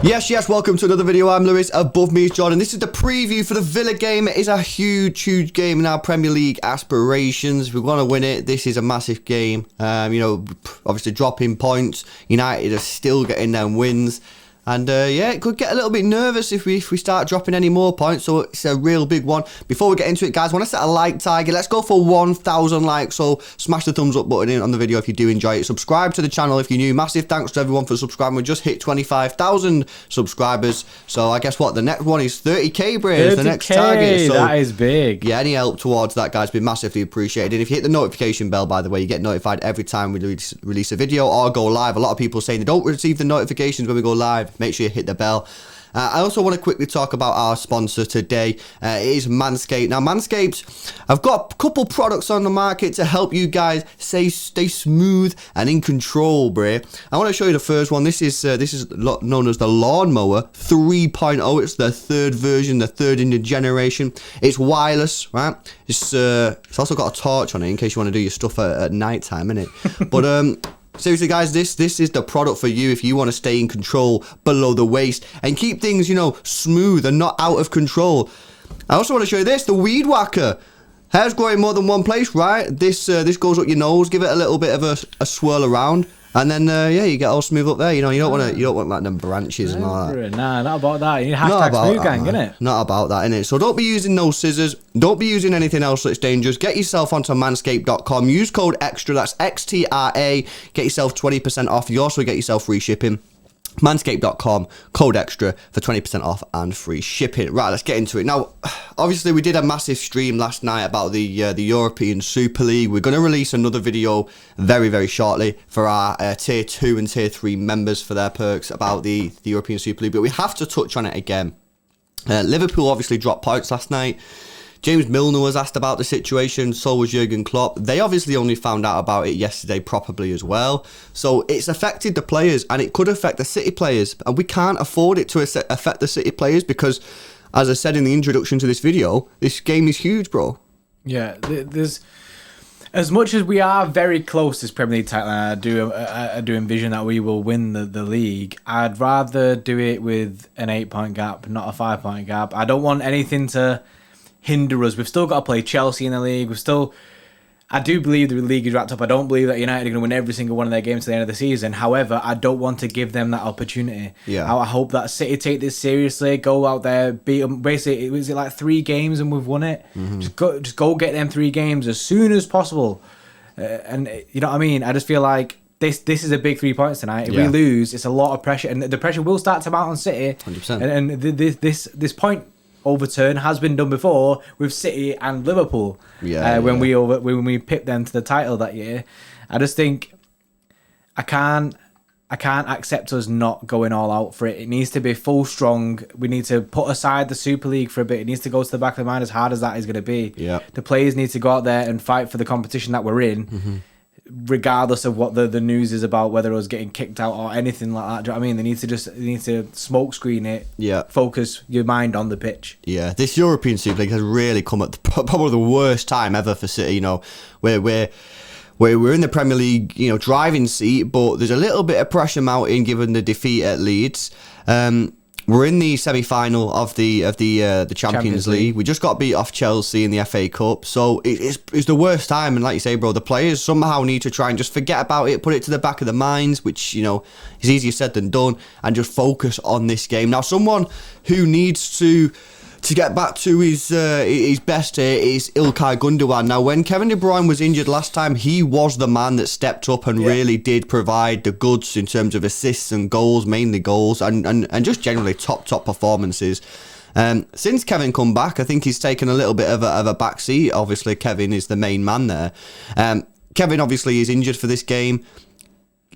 Yes, welcome to another video. I'm Lewis, above me is Jordan. This is the preview for the Villa game. It is a huge game in our Premier League aspirations. If we want to win it, this is a massive game. Obviously dropping points. United are still getting them wins. And yeah, it could get a little bit nervous if we start dropping any more points. So it's a real big one. Before we get into it, guys, I want to set a like target. Let's go for 1,000 likes. So smash the thumbs up button in on the video if you do enjoy it. Subscribe to the channel if you're new. Massive thanks to everyone for subscribing. We just hit 25,000 subscribers. So I guess what? The next one is 30k, Braves. The next target. So that is big. Yeah, any help towards that, guys, be massively appreciated. And if you hit the notification bell, by the way, you get notified every time we release a video or go live. A lot of people saying they don't receive the notifications when we go live. Make sure you hit the bell. I also want to quickly talk about our sponsor today. It is Manscaped. Now, Manscaped, I've got a couple products on the market to help you guys stay smooth and in control, Bray. I want to show you the first one. This is known as the Lawnmower 3.0. It's the third version, the third in the generation. It's wireless, right? It's also got a torch on it in case you want to do your stuff at night time, innit? But seriously, guys, this is the product for you if you want to stay in control below the waist and keep things, smooth and not out of control. I also want to show you this, the Weed Whacker. Hair's growing more than one place, right? This goes up your nose. Give it a little bit of a swirl around, and then yeah, you get all smooth up there. You don't want like them branches and all that. Nah, not about that. You need hashtag smooth gang, innit? Not about that, innit? So don't be using those scissors. Don't be using anything else that's dangerous. Get yourself onto manscaped.com. Use code EXTRA. That's XTRA. Get yourself 20% off. You also get yourself free shipping. Manscaped.com, code EXTRA for 20% off and free shipping. Right, let's get into it. Now, obviously, we did a massive stream last night about the European Super League. We're going to release another video very shortly for our Tier 2 and Tier 3 members for their perks about the European Super League. But we have to touch on it again. Liverpool obviously dropped points last night. James Milner was asked about the situation, so was Jurgen Klopp. They obviously only found out about it yesterday properly as well. So it's affected the players, and it could affect the City players. And we can't afford it to affect the City players because, as I said in the introduction to this video, this game is huge, bro. Yeah, there's... As much as we are very close to this Premier League title, and I do envision that we will win the league, I'd rather do it with an 8-point gap, not a 5-point gap. I don't want anything to hinder us. We've still got to play Chelsea in the league. I do believe the league is wrapped up. I don't believe that United are going to win every single one of their games to the end of the season. However, I don't want to give them that opportunity. Yeah. I hope that City take this seriously, go out there, beat them. Basically, was it like 3 games and we've won it? Mm-hmm. Just go get them 3 games as soon as possible. And you know what I mean? I just feel like this is a big 3 points tonight. If we lose, it's a lot of pressure, and the pressure will start to mount on City. 100%. And this point overturn has been done before with City and Liverpool. When we pipped them to the title that year. I just think I can't accept us not going all out for it. It needs to be full strong. We need to put aside the Super League for a bit. It needs to go to the back of the mind, as hard as that is going to be. Yeah. The players need to go out there and fight for the competition that we're in, regardless of what the news is about, whether it was getting kicked out or anything like that. Do you know what I mean? They need to smoke screen it. Yeah. Focus your mind on the pitch. Yeah. This European Super League has really come at probably the worst time ever for City. Where we're in the Premier League, driving seat, but there's a little bit of pressure mounting given the defeat at Leeds. We're in the semi-final of the Champions League. We just got beat off Chelsea in the FA Cup, so it's the worst time. And like you say, bro, the players somehow need to try and just forget about it, put it to the back of their minds, which is easier said than done, and just focus on this game. Now, someone who needs to get back to his best here is Ilkay Gundogan. Now, when Kevin De Bruyne was injured last time, he was the man that stepped up and really did provide the goods in terms of assists and goals, mainly goals, and just generally top performances. Since Kevin come back, I think he's taken a little bit of a backseat. Obviously, Kevin is the main man there. Kevin obviously is injured for this game.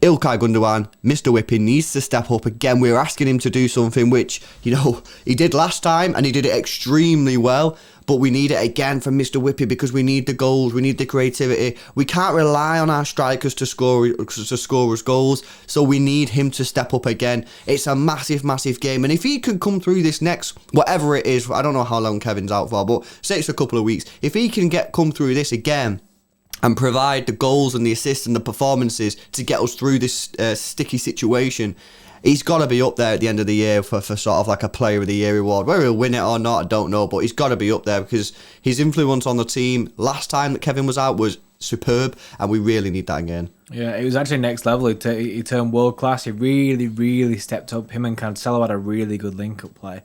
Ilkay Gundogan, Mr. Whipping, needs to step up again. We're asking him to do something which, he did last time and he did it extremely well. But we need it again from Mr. Whippy because we need the goals, we need the creativity. We can't rely on our strikers to score us goals, so we need him to step up again. It's a massive game, and if he can come through this next, whatever it is, I don't know how long Kevin's out for, but say it's a couple of weeks. If he can come through this again and provide the goals and the assists and the performances to get us through this sticky situation, he's got to be up there at the end of the year for sort of like a Player of the Year award. Whether he'll win it or not, I don't know, but he's got to be up there because his influence on the team last time that Kevin was out was superb, and we really need that again. Yeah, it was actually next level. He turned world class. He really, really stepped up. Him and Cancelo had a really good link-up play.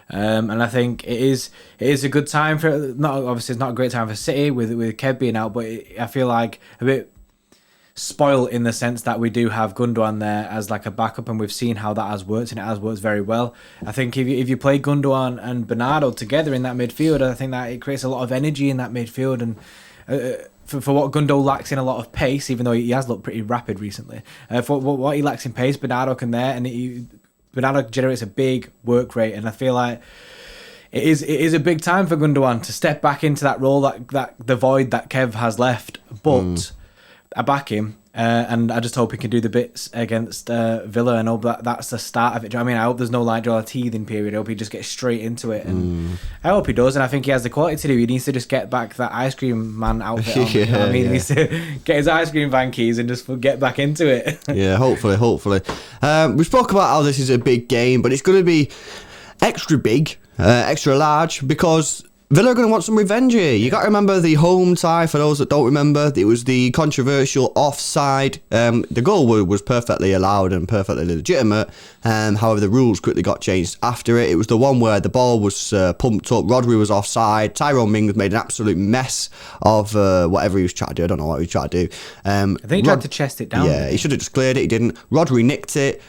And I think it is a good time for, not obviously it's not a great time for City with Kev being out, but I feel like a bit spoiled in the sense that we do have Gundogan there as like a backup, and we've seen how that has worked, and it has worked very well. I think if you play Gundogan and Bernardo together in that midfield, I think that it creates a lot of energy in that midfield, and for what Gundo lacks in a lot of pace, even though he has looked pretty rapid recently, for what he lacks in pace, Bernardo can there, and Bernardo generates a big work rate, and I feel like it is a big time for Gundogan to step back into that role, that the void that Kev has left. But I back him, and I just hope he can do the bits against Villa. And hope that's the start of it. Do you know what I mean? I hope there's no like draw a teething period. I hope he just gets straight into it, and I hope he does. And I think he has the quality to do. He needs to just get back that ice cream man outfit on. You know what I mean? He needs to get his ice cream van keys and just get back into it. Yeah, hopefully. We spoke about how this is a big game, but it's going to be extra big, extra large, because Villa are going to want some revenge here. You got to remember the home tie. For those that don't remember, it was the controversial offside. The goal was perfectly allowed and perfectly legitimate. However, the rules quickly got changed after it. It was the one where the ball was pumped up. Rodri was offside. Tyrone Mings made an absolute mess of whatever he was trying to do. I don't know what he was trying to do. I think he tried to chest it down. Yeah, he should have just cleared it. He didn't. Rodri nicked it.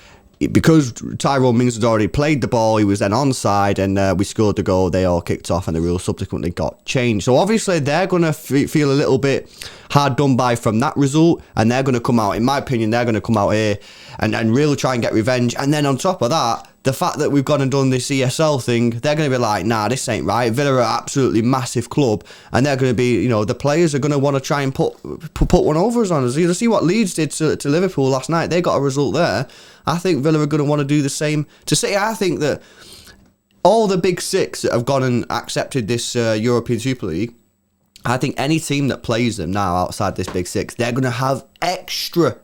Because Tyrone Mings had already played the ball, he was then onside, and we scored the goal. They all kicked off, and the rules subsequently got changed. So obviously they're going to feel a little bit hard done by from that result, and they're going to come out, in my opinion, they're going to come out here and really try and get revenge. And then on top of that, the fact that we've gone and done this ESL thing, they're going to be like, nah, this ain't right. Villa are an absolutely massive club, and they're going to be, the players are going to want to try and put one over us on us. You see what Leeds did to Liverpool last night. They got a result there. I think Villa are going to want to do the same to City. I think that all the big six that have gone and accepted this European Super League, I think any team that plays them now outside this big six, they're going to have extra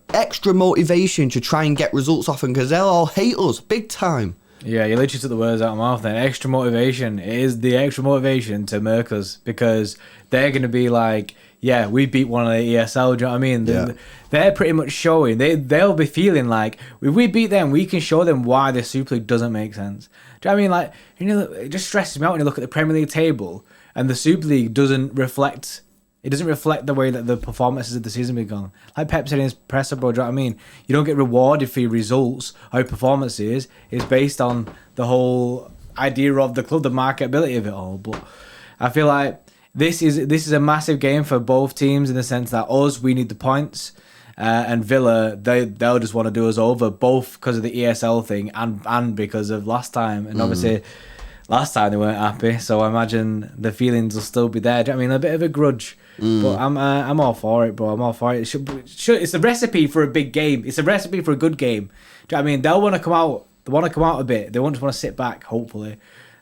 motivation to try and get results off them, because they'll all hate us big time. Yeah, you literally took the words out of my mouth then. Extra motivation. It is the extra motivation to murk us, because they're going to be like, yeah, we beat one of the ESL, do you know what I mean? They're pretty much showing, they'll be feeling like, if we beat them, we can show them why the Super League doesn't make sense. Do you know what I mean? Like, it just stresses me out when you look at the Premier League table, and the Super League doesn't reflect the way that the performances of the season have gone. Like Pep said in his presser, bro, do you know what I mean? You don't get rewarded for your results or your performances. It's based on the whole idea of the club, the marketability of it all. But I feel like this is a massive game for both teams, in the sense that we need the points, and Villa, they'll just want to do us over, both because of the ESL thing and because of last time. And obviously, last time they weren't happy, so I imagine the feelings will still be there. Do you know what I mean? A bit of a grudge. But I'm all for it, bro. I'm all for it. It's a recipe for a big game. It's a recipe for a good game. Do you know what I mean? They'll want to come out. They want to come out a bit. They won't just want to sit back, hopefully.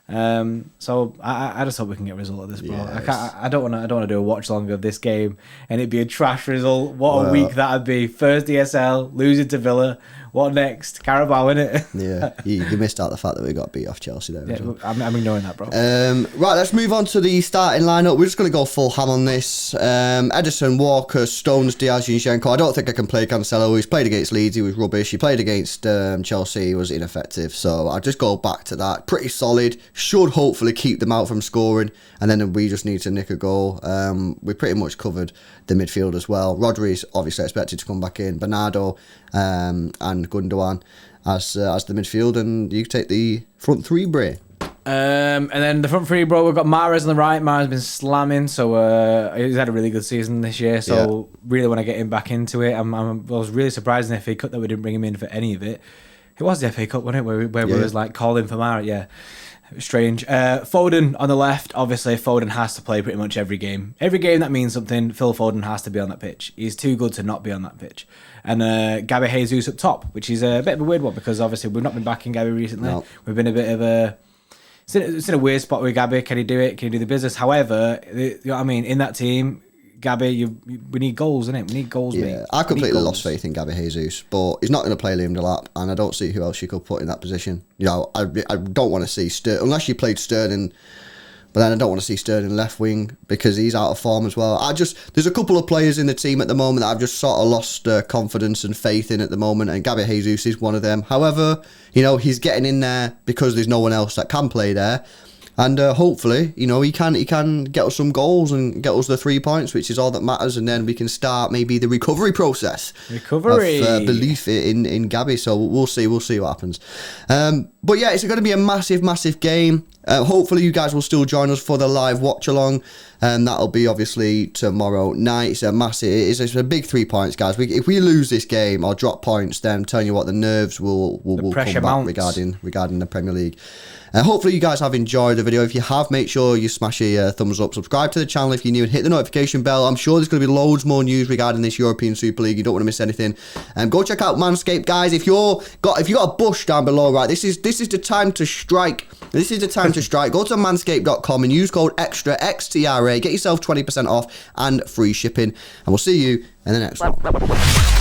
So I just hope we can get a result of this, bro. Yeah, I don't want to do a watch longer of this game and it'd be a trash result. What a week that'd be. First ESL, losing to Villa. What next? Carabao, innit? Yeah, you missed out the fact that we got beat off Chelsea there. Yeah, well. I'm ignoring that, bro. Right, let's move on to the starting lineup. We're just going to go full ham on this. Edison, Walker, Stones, Diaz, Zinchenko. I don't think I can play Cancelo. He's played against Leeds, he was rubbish. He played against Chelsea, he was ineffective. So I'll just go back to that. Pretty solid. Should hopefully keep them out from scoring. And then we just need to nick a goal. We pretty much covered the midfield as well. Rodri's obviously expected to come back in. Bernardo and Gundogan as the midfield, and you take the front three, Bray. And then the front three, bro, we've got Mahrez on the right. Mahrez been slamming, so he's had a really good season this year, so really want to get him back into it. I was really surprised in the FA Cup that we didn't bring him in for any of it. It was the FA Cup, wasn't it, where we was like calling for Mahrez, It was strange. Foden on the left. Obviously, Foden has to play pretty much every game. Every game that means something, Phil Foden has to be on that pitch. He's too good to not be on that pitch. And Gabby Jesus up top, which is a bit of a weird one, because obviously we've not been backing Gabby recently. No. We've been a bit of a... It's in a weird spot with Gabby. Can he do it? Can he do the business? However, you know what I mean? In that team, Gabby, we need goals, innit? We need goals, mate. I completely lost faith in Gabby Jesus, but he's not going to play Liam Delap, and I don't see who else you could put in that position. You know, I don't want to see Sterling, unless you played Sterling, but then I don't want to see Sterling left wing because he's out of form as well. There's a couple of players in the team at the moment that I've just sort of lost confidence and faith in at the moment, and Gabby Jesus is one of them. However, you know, he's getting in there because there's no one else that can play there. And hopefully, you know, he can get us some goals and get us the 3 points, which is all that matters. And then we can start maybe the recovery process. Of belief in Gabby. So we'll see what happens. But yeah, it's going to be a massive, massive game. Hopefully you guys will still join us for the live watch along. And that'll be obviously tomorrow night. It's a big 3 points, guys. If we lose this game or drop points, then I'm telling you what, the nerves will come back regarding the Premier League. Hopefully you guys have enjoyed the video. If you have, make sure you smash a thumbs up, subscribe to the channel if you're new, and hit the notification bell. I'm sure there's going to be loads more news regarding this European Super League. You don't want to miss anything. Go check out Manscaped, guys. If you got a bush down below, right, this is the time to strike. This is the time to strike. Go to manscaped.com and use code EXTRA, XTRA. Get yourself 20% off and free shipping. And we'll see you in the next one.